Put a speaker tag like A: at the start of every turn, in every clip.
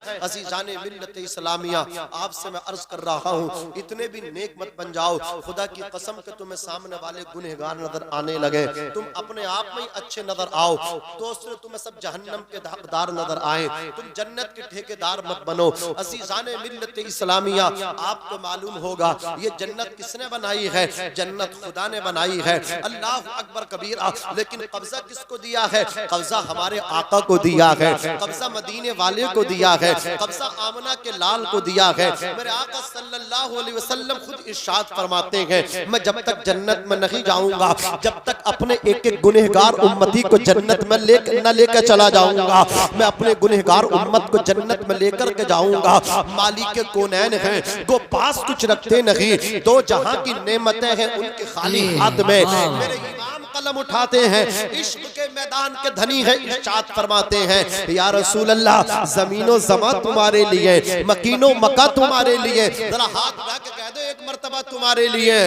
A: अज़ीज़ाने मिल्लत इस्लामिया, आपसे मैं अर्ज कर रहा हूँ, इतने भी नेक मत बन जाओ खुदा की कसम के तुम्हें सामने वाले गुनहगार नजर आने लगे, तुम अपने आप में ही अच्छे नजर आओ, दोस्तों तुम्हें सब जहन्नम के हकदार नजर आए, तुम जन्नत के ठेकेदार मत बनो। अज़ीज़ाने मिल्लत इस्लामिया, आपको मालूम होगा ये जन्नत किसने बनाई है? जन्नत खुदा ने बनाई है। अल्लाह अकबर कबीरा। लेकिन कब्जा किसको दिया है? कब्जा हमारे आका को दिया है, कब्जा मदीने वाले को दिया है, कब्जा आमना के लाल को दिया है। मेरे आका सल्लल्लाहु अलैहि वसल्लम खुद इरशाद फरमाते हैं, मैं जब तक जन्नत में नहीं जाऊंगा, जब तक अपने एक एक गुनहगार उम्मती को जन्नत में न लेकर चला जाऊंगा, मैं अपने गुनहगार उम्मत को जन्नत में लेकर के जाऊंगा। मालिक के कौनैन हैं, वो पास कुछ रखते नहीं, दो जहां की नेमतें हैं उनके खाली हाथ में मेरे इमाम कलम उठाते हैं, इश्क के मैदान के धनी है, इरशाद फरमाते हैं, या रसूल अल्लाह ज़मीनो ज़मा तुम्हारे लिए, मकीनो मक्का तुम्हारे लिए, जरा हाथ उठा के कह दो एक मर्तबा तुम्हारे लिए।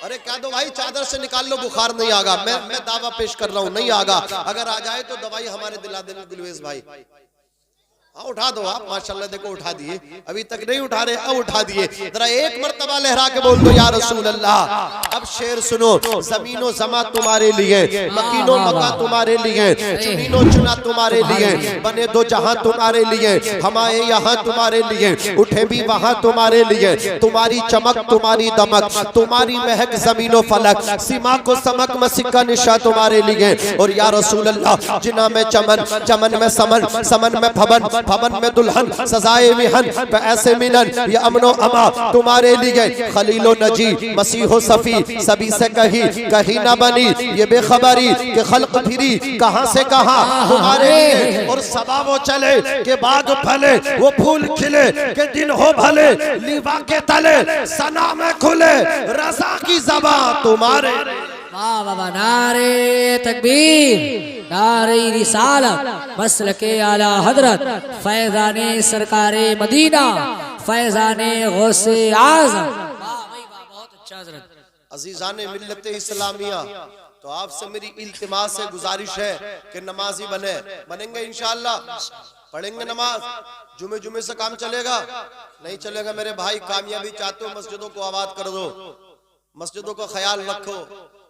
A: अरे कह दो भाई चादर से निकाल लो, बुखार नहीं आगा, मैं दावा पेश कर रहा हूँ नहीं आगा, अगर आ जाए तो दवाई हमारे दिला देना गुलवेज भाई। हाँ उठा दो आप, माशाल्लाह देखो उठा दिए, अभी तक नहीं उठा रहे अब उठा दिए, जरा एक मर्तबा लहरा के बोल दो या रसूल अल्लाह। अब शेर सुनो, जमीनो जमा तुम्हारे लिए, मकीनो मका तुम्हारे लिए, चुनीनो चुना तुम्हारे लिए, बने दो जहां तुम्हारे लिए, हमारे यहाँ तुम्हारे लिए, उठे भी वहां तुम्हारे लिए, तुम्हारी चमक तुम्हारी दमक तुम्हारी महक जमीनो फलक, सीमा को समक में सिक्का निशा तुम्हारे लिए। और या रसूल अल्लाह जिना में चमन, चमन में समन, समन में भवन, भवन में दुल्हन, सजाए मिहन पे ऐसे मिलन, ये अमनो अमा तुम्हारे लिए, खलीलो नजी मसीहो सफी सभी से कहीं ना बनी, ये बेखबरी के खल्क फिरी कहां से कहां तुम्हारे लिए। और सबा वो चले के बाग फले, वो फूल खिले के दिन हो भले, लीवा के तले सना में खुले, रज़ा की ज़बां तुम्हारे।
B: वाह बाबा, नारे तकबीर, नारे रिसालत, मसलके आला हजरत, फैज़ाने सरकारे मदीना, फैज़ाने गौसे आज़म। वाह भाई वाह, बहुत अच्छा हजरत।
A: अज़ीज़ाने मिल्लत इस्लामिया, तो आपसे मेरी इल्तिमास है, गुजारिश है कि नमाजी बनेंगे इंशाअल्लाह, पढ़ेंगे नमाज, जुमे जुमे से काम चलेगा नहीं चलेगा। मेरे भाई कामयाबी चाहते हो मस्जिदों को आबाद कर दो, मस्जिदों का ख्याल रखो,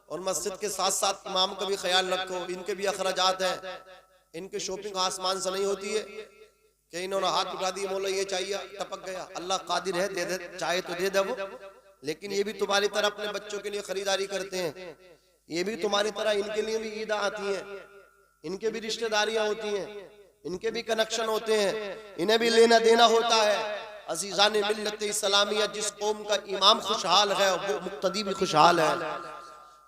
A: और मस्जिद के साथ साथ इमाम का भी ख्याल रखो, इनके भी अखराजात हैं, इनकी शॉपिंग आसमान से नहीं होती है कि इन्होंने हाथ उठा दिए मौला ये चाहिए टपक गया। अल्लाह कादिर है, दे दे चाहे तो दे दे वो, लेकिन ये भी तुम्हारी तरह अपने बच्चों के लिए खरीदारी करते हैं, ये भी तुम्हारी तरह इनके लिए भी ईद आती है, इनके भी रिश्तेदारियां होती हैं, इनके भी कनेक्शन होते हैं, इन्हें भी लेना देना होता है। अज़ीज़ाने मिल्लत इस्लामिया, जिस कौम का इमाम खुशहाल है वो मुक्तदी भी खुशहाल है,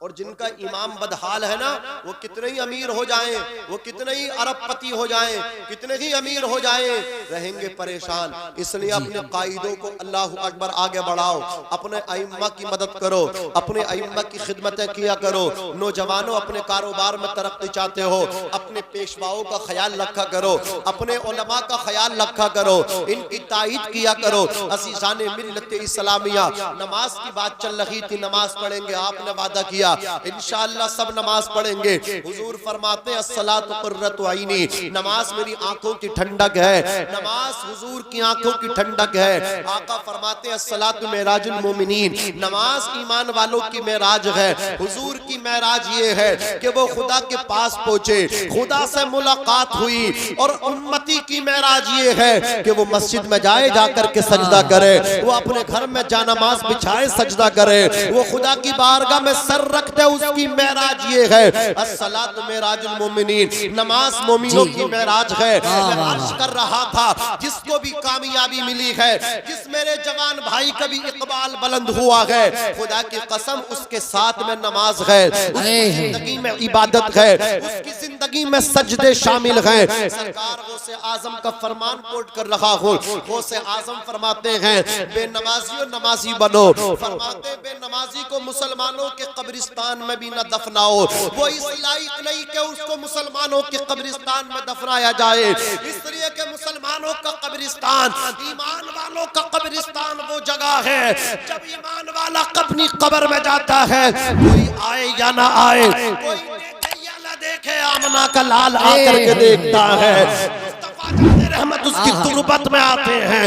A: और जिनका इमाम बदहाल है ना, वो कितने ही अमीर हो जाएं, वो कितने ही अरबपति हो जाएं, कितने ही अमीर हो जाएं, रहेंगे परेशान। इसलिए अपने कायदों को अल्लाह अकबर आगे बढ़ाओ, अपने अइम्मा की मदद करो, अपने अइम्मा की खिदमतें किया करो। नौजवानों अपने कारोबार में तरक्की चाहते हो, अपने पेशवाओं का ख्याल रखा करो, अपने उलमा का ख्याल रखा करो, इनकी ताईद किया करो। अज़ीज़ाने मिल्लत इस्लामिया, नमाज की बात चल रही थी, नमाज पढ़ेंगे, आपने वादा किया इंशाअल्लाह सब नमाज पढ़ेंगे। हुजूर फरमाते हैं अस्सलातु कुर्रतु ऐनी, नमाज मेरी आंखों की ठंडक है, नमाज हुजूर की आंखों की ठंडक है। आका फरमाते हैं अस्सलातु मेराजुल मोमिनीन, नमाज ईमान वालों की मेराज है। हुजूर की मेराज ये है कि वो खुदा के पास पहुंचे, खुदा से मुलाकात हुई, और उम्मती की मेराज ये है कि वो मस्जिद में जाए, जाकर के सजदा करे, वो अपने घर में जानमाज बिछाए सजदा करे, वो खुदा की बारगाह में सर रखते, उसकी मेराज ये है। अस्सलातु मेराजुल मोमिनीन, नमाज मोमिनों की मेराज है। मैं अर्ज कर रहा था, जिसको भी कामयाबी मिली है, जिस मेरे जवान भाई का भी इकबाल बुलंद हुआ है, खुदा की कसम उसके साथ में नमाज है, उसकी जिंदगी में इबादत है, उसकी जिंदगी में सजदे शामिल हैं। सरकार गौसे आजम का फरमान कोट कर रहा हूँ, गौसे आजम फरमाते हैं बेनमाजियों नमाजी बनो, फरमाते बेनमाजी को मुसलमानों के कब्रिस्तान में भी न दफनाओ, वो इस लायक नहीं कि उसको मुसलमानों के कब्रिस्तान में दफनाया जाए, इसलिए कि मुसलमानों का कब्रिस्तान, ईमान वालों का कब्रिस्तान वो जगह है जब ईमान वाला अपनी कब्र में जाता है, कोई आए या ना आए, कोई देखे या ना देखे, आमना का लाल आकर के देखता है। मुस्तफा
C: रहमत उसकी तुरबत में आते हैं।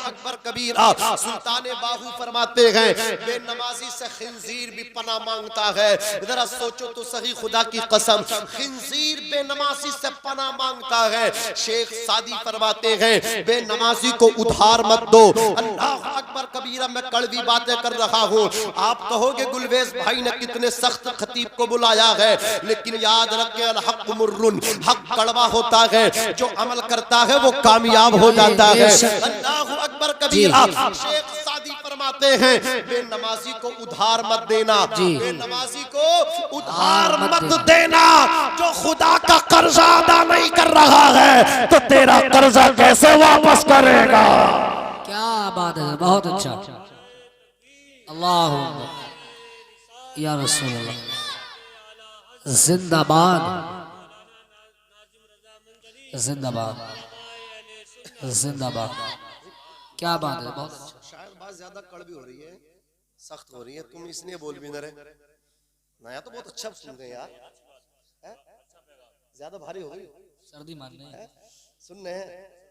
A: अकबर कबीरा सुल्तान बाहू फरमाते हैं बेनमाजी से खिंजीर भी पनाह मांगता है। जरा सोचो तो सही, खुदा की कसम खिंजीर बेनमाजी से पनाह मांगता है। शेख सादी फरमाते हैं बेनमाजी को उधार मत दो। अल्लाह अकबर कबीरा, मैं कड़वी बातें कर रहा हूँ। आप कहोगे गुलवेज भाई ने कितने सख्त खतीब को बुलाया है, लेकिन याद रखें अल हक मुर्रुन, हक कड़वा होता है, जो अमल करता है वो कामयाब हो जाता है। अल्लाह अकबर कबीरा। शेख सादी फरमाते हैं बेनमाजी को उधार मत देना, बेनमाजी को उधार मत देना।
C: जो खुदा का कर्जा अदा नहीं कर रहा है तो तेरा कर्जा कैसे वापस करेगा?
B: क्या बात है, बहुत अच्छा। अल्लाह या रसूल अल्लाह, जिंदाबाद जिंदाबाद जिंदाबाद। क्या बात है, बहुत अच्छा।
A: शायद बात ज्यादा कड़वी हो रही है, सख्त हो रही है, तुम इसलिए बोल भी न रहे। नया तो बहुत अच्छा सुन रहे यार, ज्यादा भारी हो गई,
B: सर्दी मान रहे
A: सुन रहे हैं।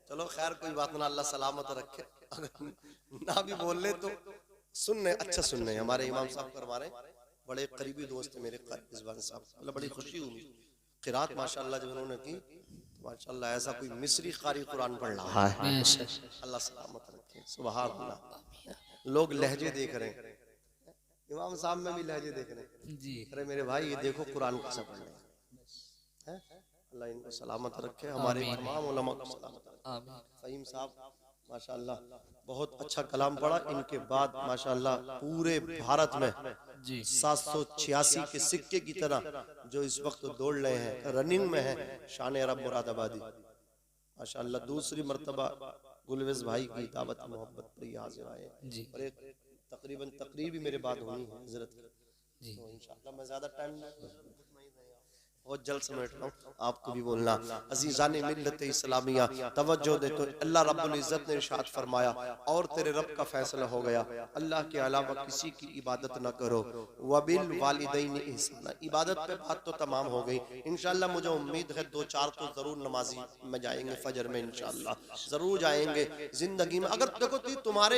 A: चलो खैर कोई बात ना, अल्लाह सलामत रखे। अगर ना भी बोल ले तो सुनने अच्छा सुनने। हमारे इमाम साहब फरमा रहे, बड़े करीबी दोस्त है मेरे रिजवान साहब, मतलब बड़ी खुशी हुई क़िरात माशाअल्लाह जब उन्होंने की, माशाअल्लाह ऐसा कोई मिस्री कारी कुरान पढ़ रहा है। अल्लाह सलामत रखे, सुभान अल्लाह। लोग लहजे देख रहे हैं, इमाम साहब में भी लहजे देख रहे हैं जी। अरे मेरे भाई ये देखो कुरान कैसा पढ़ रहे हैं। अल्लाह इनको सलामत रखे, हमारे तमाम उलमा को सलामत रखे। फहीम साहब माशाअल्लाह बहुत अच्छा कलाम पढ़ा। इनके बाद माशाअल्लाह पूरे भारत में 786 के सिक्के की तरह जो इस वक्त दौड़ रहे हैं, रनिंग में है, शान अरब मुरादाबादी माशाअल्लाह। दूसरी मर्तबा गुलवेज भाई की दावत मोहब्बत पर हाजिर आए और एक तकरीबन तकरीर भी मेरे बाद होनी है हजरत जी, तो इंशाअल्लाह मैं ज्यादा टाइम बहुत जल्द समेट रहा हूँ, आपको भी बोलना। अजीज़ान मिल्लत इस्लामिया तवज्जो दे, तो अल्लाह रब्बुल इज़्ज़त ने इरशाद फरमाया और तेरे रब का फैसला हो गया, अल्लाह के अलावा किसी की इबादत न करो, वबिल वालिदैन इहसाना। इबादत पे बात तो तमाम हो गई। इंशाअल्लाह मुझे उम्मीद है 2-4 तो जरूर नमाजी में जाएंगे, फजर में इंशाअल्लाह जरूर जाएंगे। जिंदगी में अगर देखो तुम्हारे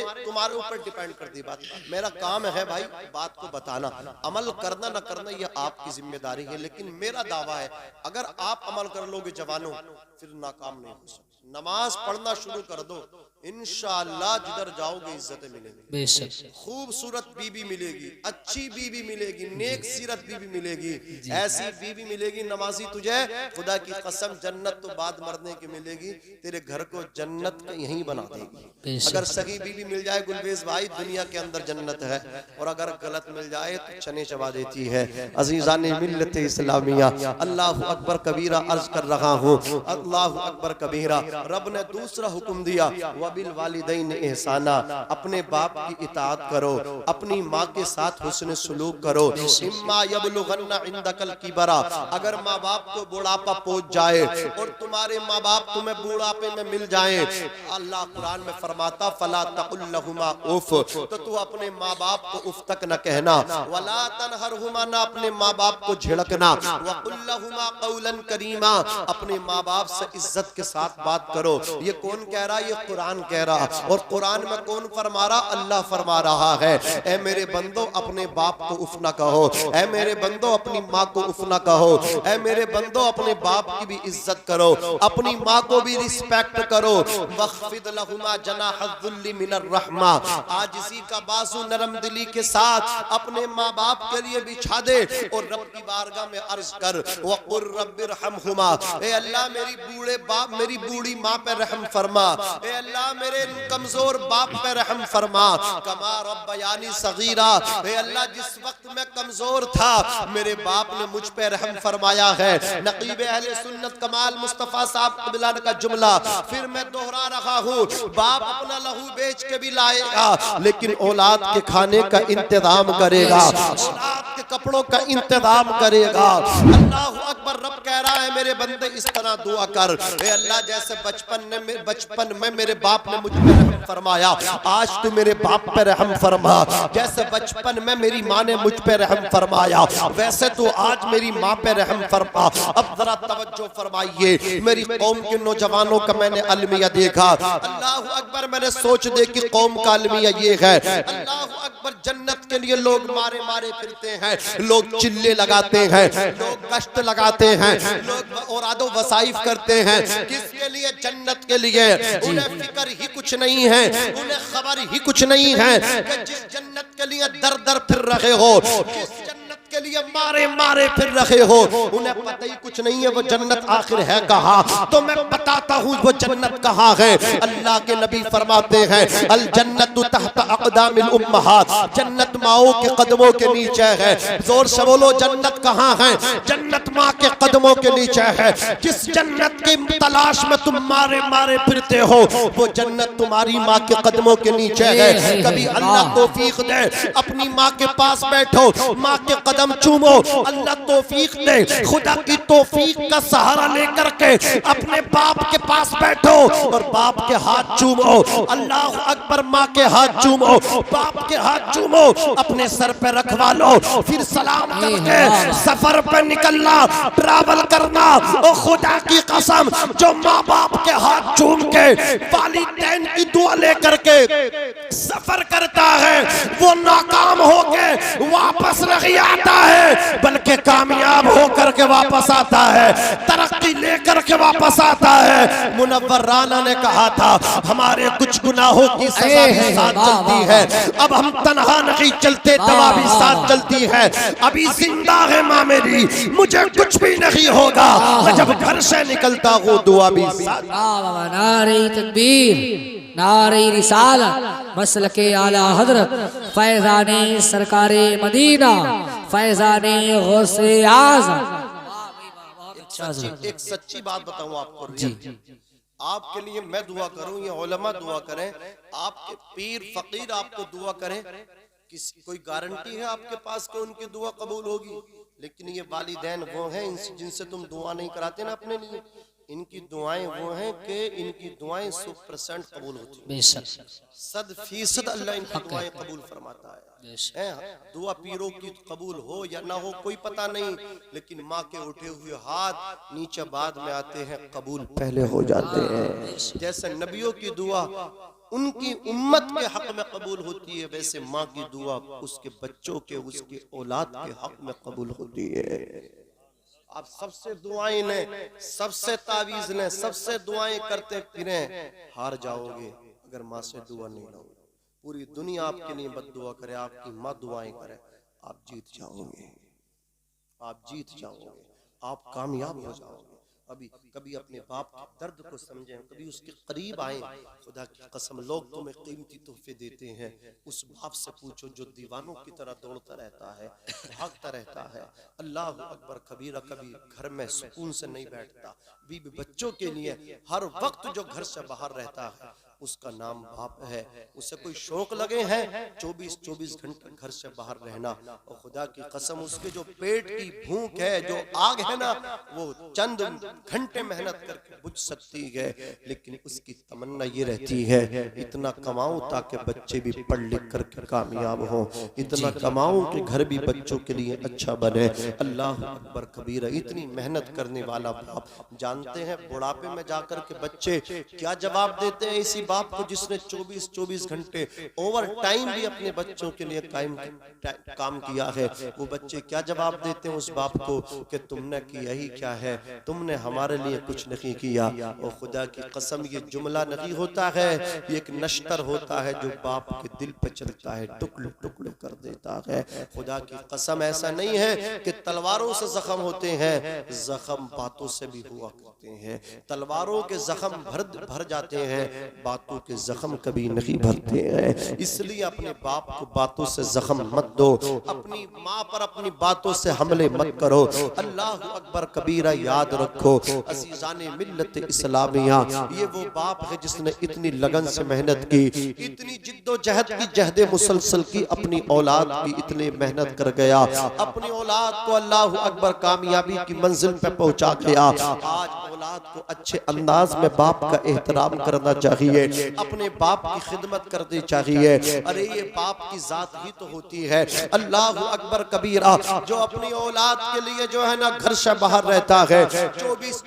A: ऊपर डिपेंड करती बात, मेरा काम है भाई बात को बताना, अमल करना न करना ये आपकी जिम्मेदारी है, लेकिन मेरा दावा है अगर आप अमल कर लोगे जवानों फिर नाकाम नहीं हो सकते। नमाज पढ़ना शुरू कर दो, इंशाअल्लाह जिधर जाओगे इज्जतें मिलेंगी, बेशक खूबसूरत बीवी मिलेगी, अच्छी बीवी मिलेगी, नेक सीरत बीवी मिलेगी, ऐसी बीवी मिलेगी नमाजी तुझे खुदा की कसम जन्नत तो बाद मरने की मिलेगी, तेरे घर को जन्नत यहीं बना देगी। अगर सही बीवी मिल जाए गुलवेज भाई दुनिया के अंदर जन्नत है, और अगर गलत मिल जाए तो चने चबा देती है। अजीज़ान मिल्लत इस्लामिया अल्लाह अकबर कबीरा अर्ज कर रहा हूँ, अल्लाह अकबर कबीरा। रब ने दूसरा हुक्म दिया वबिल वालिदैन एहसाना, अपने बाप की इताअत करो, अपनी माँ के साथ हुस्न सुलूक करो। इम्मा यबलुगन्ना इंदकल किबरा, अगर माँ बाप को बुढ़ापा पहुंच जाए और तुम्हारे माँ बाप तुम्हें बुढ़ापे में मिल जाए, अल्लाह कुरान में फरमाता फला तकुल लहुमा उफ, तो तू अपने माँ बाप को उफ तक न कहना, वला तनहरहुमा, ना अपने माँ बाप को झिड़कना, वकुल लहुमा कौलन करीमा, अपने माँ बाप से इज्जत के साथ बात करो। ये कौन कह रहा है? ये कुरान कह रहा। और कुरान में कौन फरमा रहा? अल्लाह फरमा रहा है, ऐ मेरे बंदो अपने बाप को उफ ना कहो, ऐ मेरे बंदो अपनी माँ को उफ ना कहो, ऐ मेरे बंदो अपने बाप की भी इज्जत करो, अपनी माँ को भी रिस्पेक्ट करो। वख्फिद लहुमा जनाहुल्ली मिनर रहमा, आजिज़ी का बाजू नरम दिली के साथ अपने माँ बाप के लिए बिछा दे और रब की बारगाह में अर्ज कर वकुर रब्बिरहमहुमा, ए अल्लाह मेरी बूढ़े बाप मेरी बूढ़ी माँ पे रहम फरमा, ए अल्लाह मेरे कमजोर बाप पे रहम फरमा, कमा रब्बयानी सगीरा, ए अल्लाह जिस वक्त मैं कमजोर था मेरे बाप ने मुझ पे रहम फरमाया है। नकीब अहले सुन्नत कमाल मुस्तफा साहब क़िबला का जुमला फिर मैं दोहरा रहा हूँ, बाप अपना लहू बेच के भी लाएगा लेकिन औलाद के खाने का इंतजाम करेगा, औलाद के कपड़ों का इंतजाम करेगा। अल्लाह अकबर। रब कह रहा है मेरे बंदे इस तरह दुआ कर, ए अल्लाह जैसे बचपन में मेरे बाप ने मुझ पे रहम फरमाया, आज तू मेरे बाप पे रहम फरमा। जैसे बचपन में मेरी माँ ने मुझ पे रहम फरमाया, वैसे तो आज मेरी माँ पे रहम फरमा। अब जरा तवज्जो फरमाइए, मेरी कौम के नौजवानों का मैंने अलमिया देखा। अल्लाह अकबर। मैंने सोच दे कि कौम का अलमिया ये है। अल्लाह अकबर। जन्नत के लिए लोग मारे मारे फिरते हैं, लोग चिल्ले लगाते हैं, लोग कष्ट लगाते हैं, लोग औरादो वसाइफ करते हैं। किसके लिए? जन्नत के लिए। उन्हें फिक्र ही कुछ नहीं है, उन्हें खबर ही कुछ नहीं है कि जिस जन्नत के लिए दर दर फिर रहे हो, जिस जन्नत के लिए मारे मारे फिर रहे हो, उन्हें पता ही कुछ नहीं है वो जन्नत आखिर है कहाँ। तो मैं बताता हूँ वो जन्नत कहाँ है। अल्लाह के नबी फरमाते हैं अल जन्नतु तहत अक़दामिल उम्महात, जन्नत माओं के कदमों के नीचे है। जोर से बोलो जन्नत कहाँ है? जन्नत माँ के कदमों के नीचे है। जिस जन्नत की तलाश में तुम मारे मारे फिरते हो, वो जन्नत तुम्हारी माँ के कदमों के नीचे है। कभी अल्लाह तौफीक दे अपनी माँ के पास बैठो, माँ के कदम चूमो। अल्लाह तौफीक दे, खुदा की तौफीक का सहारा लेकर के अपने बाप के पास बैठो और बाप के हाथ चूमो। अल्लाह अकबर। माँ के हाथ चूमो, बाप के हाथ चूमो, अपने सर पे रखवा लो, फिर सलाम करके सफर पे निकलना, ट्रैवल करना। और खुदा की कसम, जो माँ बाप के हाथ चूम के वालिदैन की दुआ लेकर के सफर करता है, वो नाकाम होके वापस नहीं आता है, बल्कि कामयाब होकर के वापस आता है, तरक्की लेकर के वापस आता है। मुनव्वर राना ने कहा था हमारे कुछ गुनाहों की सजा भी साथ चलती है, अब हम तन्हा नहीं चलते, दवा भी साथ चलती है। अभी जिंदा है माँ मेरी, मुझे कुछ भी नहीं होगा, मैं जब घर से निकलता हूँ दुआ भी साथ।
B: नारे तकबीर, नारे रिसालत, मसलके आला हजरत फैजाने सरकारे मदीना, फैजाने गौसे आज़म।
A: एक सच्ची बात बताऊं आपको, आपके लिए मैं दुआ करूं या उलमा दुआ करें, आपके पीर फकीर आपको दुआ करें, कोई गारंटी है आपके पास कि उनकी दुआ कबूल होगी? लेकिन ये वालिदैन वो हैं जिनसे तुम दुआ नहीं कराते ना अपने लिए, इनकी दुआएं वो हैं कि इनकी दुआएं 100% कबूल होती हैं, 100% अल्लाह इनकी दुआएं कबूल फरमाता है। दुआ पीरों की कबूल हो या ना हो कोई पता नहीं, लेकिन माँ के उठे हुए हाथ नीचे बाद में आते हैं, कबूल पहले हो जाते हैं। जैसे नबियों की दुआ उनकी उम्मत के हक में कबूल होती है, वैसे माँ की दुआ उसके बच्चों के, उसके औलाद के हक में कबूल होती है। आप सबसे दुआएं लें, सबसे तावीज लें, सबसे दुआएं करते फिरें, हार जाओगे अगर माँ से दुआ नहीं लोगे। पूरी दुनिया आपके लिए बद्दुआ करे, आपकी माँ दुआएं करे, आप जीत जाओगे, आप जीत जाओगे, आप कामयाब हो जाओगे। कभी अपने बाप के दर्द को समझें, कभी उसके करीब आए। खुदा की कसम, लोग तुम्हें कीमती तोहफे देते हैं, उस बाप से पूछो जो दीवानों की तरह दौड़ता रहता है, भागता रहता है। अल्लाह अकबर कबीरा, कभी घर में सुकून से नहीं बैठता, बीवी बच्चों के लिए हर वक्त जो घर से बाहर रहता है, उसका नाम बाप है। उसे कोई शौक लगे हैं 24-24 घंटे घर से बाहर रहना, और खुदा की कसम उसके जो पेट की भूख है, जो आग है ना, वो चंद घंटे मेहनत करके बुझ सकती है, लेकिन उसकी तमन्ना ये रहती है इतना कमाऊं ताकि बच्चे भी पढ़ लिख करके कामयाब हो, इतना कमाऊं कि घर भी बच्चों के लिए अच्छा बने। अल्लाह अकबर कबीरा। इतनी मेहनत करने वाला बाप, जानते हैं बुढ़ापे में जाकर के बच्चे क्या जवाब देते हैं इसी बाप को जिसने 24-24 घंटे ओवर टाइम भी अपने बच्चों के लिए काम किया है। वो बच्चे क्या जवाब देते हैं उस बाप को कि तुमने किया ही क्या है, तुमने हमारे लिए कुछ नहीं किया। और खुदा की कसम, ये जुमला नहीं होता है, ये एक नश्तर होता है जो बाप के दिल पे चलता है, टुकड़े टुकड़े कर देता है। खुदा की कसम, ऐसा नहीं है कि तलवारों से जख्म होते हैं, जख्म बातों से भी हुआ करते हैं। तलवारों के जख्म भर जाते हैं, बातों बातों के जख्म कभी नहीं भरते हैं, इसलिए अपने बाप को बातों से जख्म मत दो, अपनी माँ पर अपनी बातों से हमले मत करो। अल्लाह अकबर कबीरा याद रखो। अज़ीज़ाने मिल्लत इस्लामिया, ये वो बाप है जिसने इतनी लगन से मेहनत की, इतनी जिद्दोजहद की, जहद मुसलसल की, अपनी औलाद की इतने मेहनत कर गया, अपनी औलाद को अल्लाह अकबर कामयाबी की मंजिल पे पहुंचा गया। आज औलाद को अच्छे अंदाज में बाप का एहतराम करना चाहिए, अपने बाप की खिदमत करनी चाहिए। अरे ये बाप की जात ही तो होती है। अल्लाह अकबर कबीरा, जो अपनी औलाद के लिए जो है ना घर से बाहर रहता है,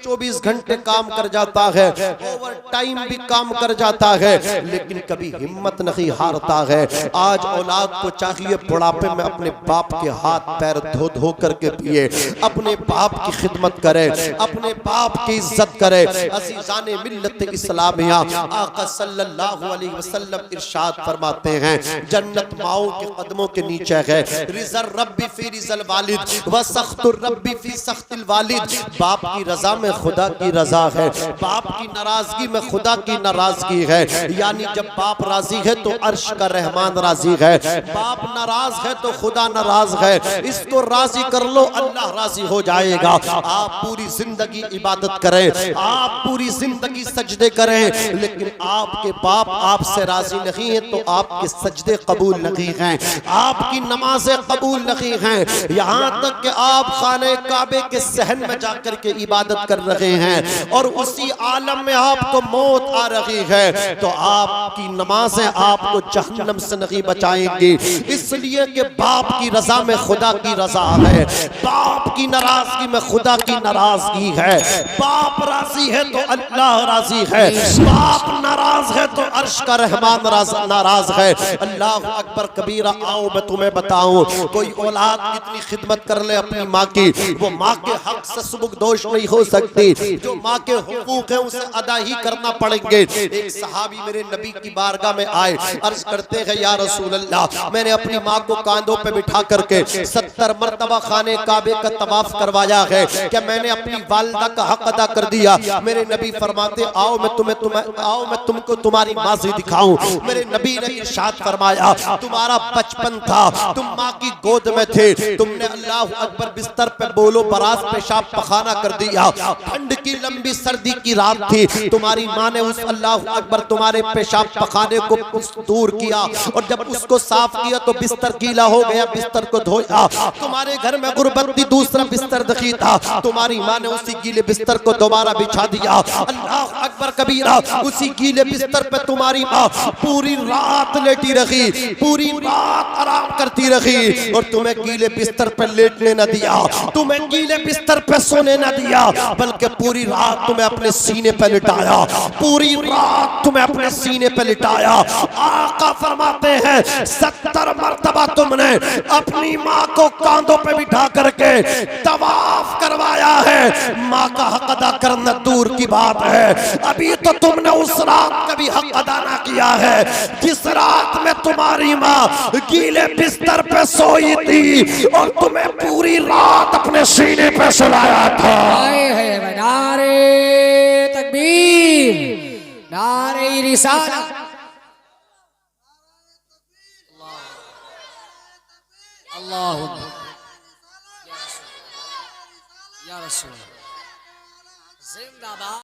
A: 24 घंटे काम कर जाता है, ओवर टाइम भी काम कर जाता है, लेकिन कभी हिम्मत नहीं हारता है। आज औलाद को चाहिए बुढ़ापे में अपने बाप के हाथ पैर धो धो करके पिए, अपने बाप की खिदमत करे, अपने बाप की इज्जत करे। अज़ीज़ाने मिल्लत इस्लामिया, आका सल्लल्लाहु अलैहि वसल्लम इरशाद फरमाते हैं, जन्नत माओ के कदमों के नीचे है। रिज़ल रब्बी फी रिज़ल वालिद व सख्तुर रब्बी फी सख्तिल वालिद। बाप की रजा में खुदा की रजा है, बाप की नाराजगी में खुदा की नाराजगी है। यानी जब बाप राजी है तो अर्श का रहमान राजी है, बाप नाराज है तो खुदा नाराज है। इसको राजी कर लो, अल्लाह राजी हो जाएगा। आप पूरी जिंदगी इबादत करें, आप पूरी जिंदगी सजदे करें, लेकिन आपके बाप आपसे राजी नहीं है तो आपके सजदे कबूल नहीं हैं, आपकी नमाजें कबूल नहीं हैं। यहाँ तक कि आप खाने काबे के सहन में जाकर के इबादत कर रहे हैं और उसी आलम में आपको मौत आ रही है, तो आपकी नमाजें आपको जहन्नम से नहीं बचाएंगी। इसलिए कि बाप की रजा में खुदा की रजा है, बाप की नाराजगी में खुदा की नाराजगी है। बाप राजी है तो अल्लाह राजी है, बाप नाराज है तो अर्श का रहमान नाराज है। अल्लाह अकबर कबीरा। आओ मैं तुम्हें बताऊं, कोई औलाद कितनी खिदमत कर ले अपनी माँ की, वो माँ के हक से सुबुकदोश नहीं हो सकती। जो माँ के हुकूक है उसे अदा ही करना पड़ेंगे। एक सहाबी मेरे नबी की बारगाह में आए, अर्ज करते हैं, या रसूल अल्लाह, मैंने अपनी माँ को कांधों पे बिठा करके 70 मरतबा खाने काबे का तवाफ करवाया है, क्या मैंने अपनी वालिदा का हक अदा कर दिया? मेरे नबी फरमाते, आओ मैं तुमको तुम्हारी माँ से दिखाऊं। मेरे नबी ने इरशाद फरमाया, तुम्हारा बचपन था, तुम माँ की गोद में थे, तुमने अल्लाह अकबर बिस्तर पे बोलो बरास पेशाब पखाना कर दिया। ठंड की लंबी सर्दी की रात थी, तुम्हारी माँ ने उस अल्लाह अकबर तुम्हारे पेशाब पखाने को दूर किया, और जब उसको साफ किया तो बिस्तर गीला हो गया, बिस्तर को धोया। तुम्हारे घर में गुर्बत थी, दूसरा बिस्तर दखी था, तुम्हारी माँ ने उसी गीले बिस्तर को दोबारा बिछा दिया। अल्लाह अकबर कबीरा। उसी गीले बिस्तर पे तुम्हारी माँ पूरी रात लेटी रही, पूरी रात आराम करती रही, और तुम्हें गीले बिस्तर पे लेटने न दिया, तुम्हें गीले बिस्तर पे सोने न दिया, बल्कि पूरी रात तुम्हें अपने सीने पे लिटाया, पूरी रात तुम्हें अपने सीने पे लिटाया। आका फरमाते हैं, 70 मरतबा तुमने अपनी माँ को कांधों पे बिठा करके तवाफ करवाया है। माँ का हक अदा करना दूर की बात है, अभी तो तुमने उस रात का भी हक अदा ना किया है जिस रात में तुम्हारी माँ गीले बिस्तर पे सोई थी और तुम्हें पूरी रात अपने सीने पे सुलाया था।
B: नारे तकबीर, नारे रिसालत, अल्लाह या रसूल जिंदाबाद।